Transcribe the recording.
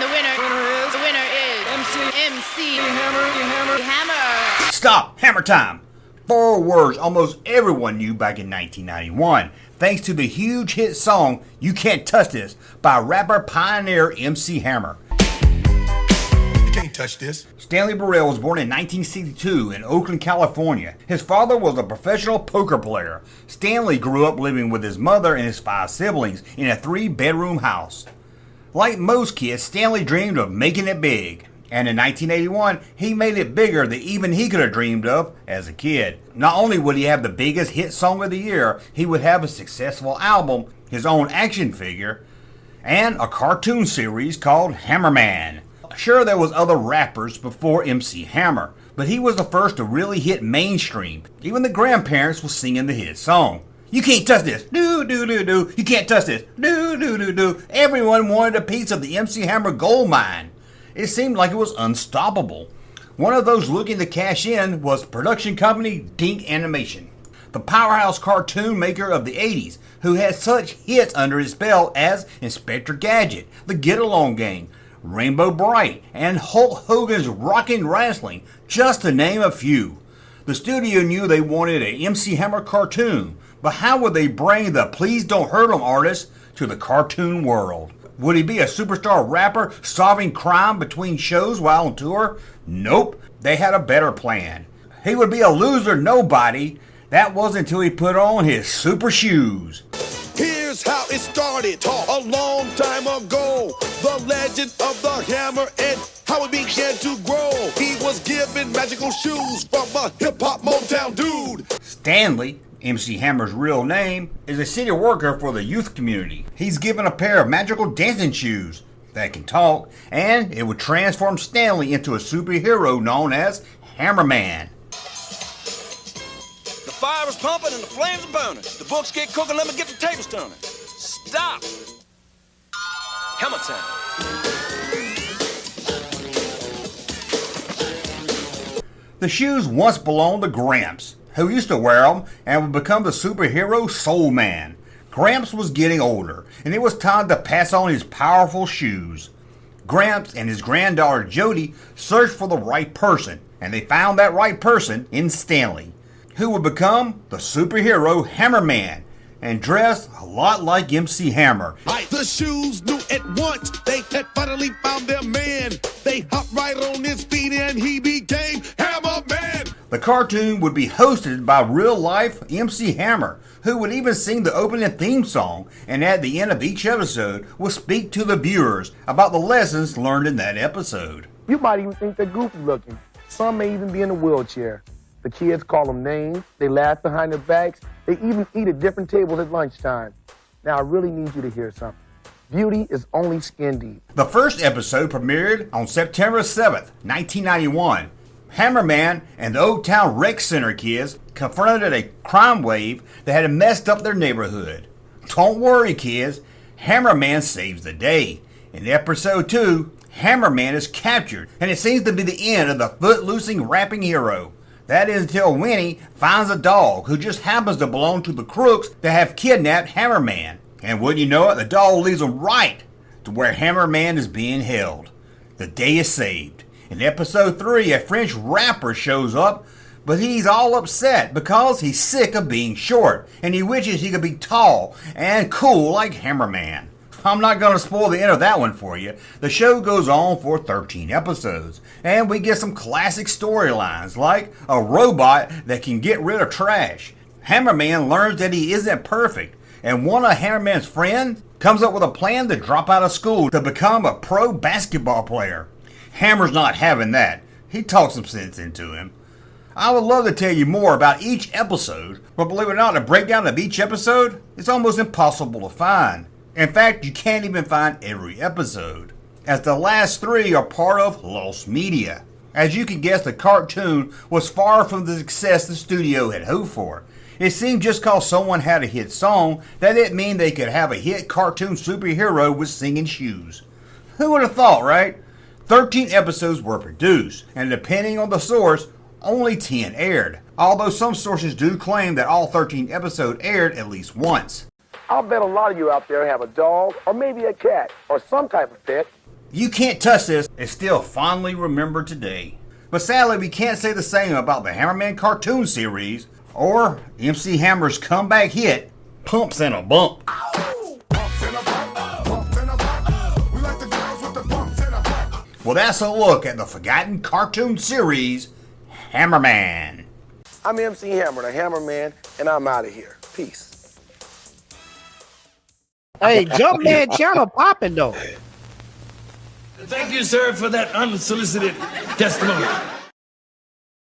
And the winner is MC Hammer. Stop! Hammer time! 4 words almost everyone knew back in 1991, thanks to the huge hit song You Can't Touch This by rapper pioneer MC Hammer. You can't touch this. Stanley Burrell was born in 1962 in Oakland, California. His father was a professional poker player. Stanley grew up living with his mother and his 5 siblings in a 3-bedroom house. Like most kids, Stanley dreamed of making it big. And in 1981, he made it bigger than even he could have dreamed of as a kid. Not only would he have the biggest hit song of the year, he would have a successful album, his own action figure, and a cartoon series called Hammerman. Sure, there was other rappers before MC Hammer, but he was the first to really hit mainstream. Even the grandparents were singing the hit song. You can't touch this. Do, do, do, do. You can't touch this. Do, do, do, do. Everyone wanted a piece of the MC Hammer gold mine. It seemed like it was unstoppable. One of those looking to cash in was production company Dink Animation, the powerhouse cartoon maker of the 80s, who had such hits under his belt as Inspector Gadget, The Get-Along Gang, Rainbow Bright, and Hulk Hogan's Rockin' Wrestling, just to name a few. The studio knew they wanted an MC Hammer cartoon, but how would they bring the Please Don't Hurt 'Em artist to the cartoon world? Would he be a superstar rapper solving crime between shows while on tour? Nope, they had a better plan. He would be a loser nobody. That wasn't until he put on his super shoes. Here's how it started a long time ago. The legend of the hammer and how it began to grow. He was given magical shoes from a hip-hop Motown dude. Stanley, MC Hammer's real name, is a city worker for the youth community. He's given a pair of magical dancing shoes that can talk, and it would transform Stanley into a superhero known as Hammerman. The fire is pumping and the flames are burning. The books get cooking, let me get the tables turning. Stop! Hammer time. The shoes once belonged to Gramps, who used to wear them and would become the superhero Soul Man. Gramps was getting older, and it was time to pass on his powerful shoes. Gramps and his granddaughter Jody searched for the right person, and they found that right person in Stanley, who would become the superhero Hammerman and dress a lot like MC Hammer. The shoes knew at once they had finally found their man. They hopped right on his feet and he became Hammerman. The cartoon would be hosted by real-life MC Hammer, who would even sing the opening theme song, and at the end of each episode would speak to the viewers about the lessons learned in that episode. You might even think they're goofy looking. Some may even be in a wheelchair. The kids call them names, they laugh behind their backs, they even eat at different tables at lunchtime. Now I really need you to hear something. Beauty is only skin deep. The first episode premiered on September 7th, 1991. Hammerman and the Oak Town Rec Center kids confronted a crime wave that had messed up their neighborhood. Don't worry, kids, Hammerman saves the day. In episode 2, Hammerman is captured, and it seems to be the end of the foot-loosing rapping hero. That is until Winnie finds a dog who just happens to belong to the crooks that have kidnapped Hammerman. And wouldn't you know it, the dog leads them right to where Hammerman is being held. The day is saved. In episode 3, a French rapper shows up, but he's all upset because he's sick of being short, and he wishes he could be tall and cool like Hammerman. I'm not going to spoil the end of that one for you. The show goes on for 13 episodes, and we get some classic storylines like a robot that can get rid of trash. Hammerman learns that he isn't perfect, and one of Hammerman's friends comes up with a plan to drop out of school to become a pro basketball player. Hammer's not having that. He talks some sense into him. I would love to tell you more about each episode, but believe it or not, a breakdown of each episode is almost impossible to find. In fact, you can't even find every episode, as the last 3 are part of lost media. As you can guess, the cartoon was far from the success the studio had hoped for. It seemed just cause someone had a hit song, that didn't mean they could have a hit cartoon superhero with singing shoes. Who would have thought, right? 13 episodes were produced, and depending on the source, only 10 aired. Although some sources do claim that all 13 episodes aired at least once. I'll bet a lot of you out there have a dog, or maybe a cat, or some type of pet. You Can't Touch This is still fondly remembered today. But sadly, we can't say the same about the Hammerman cartoon series or MC Hammer's comeback hit, Pumps and a Bump. Well, that's a look at the forgotten cartoon series, Hammerman. I'm MC Hammer, the Hammerman, and I'm out of here. Peace. Hey, Junkman channel popping though. Thank you, sir, for that unsolicited testimony.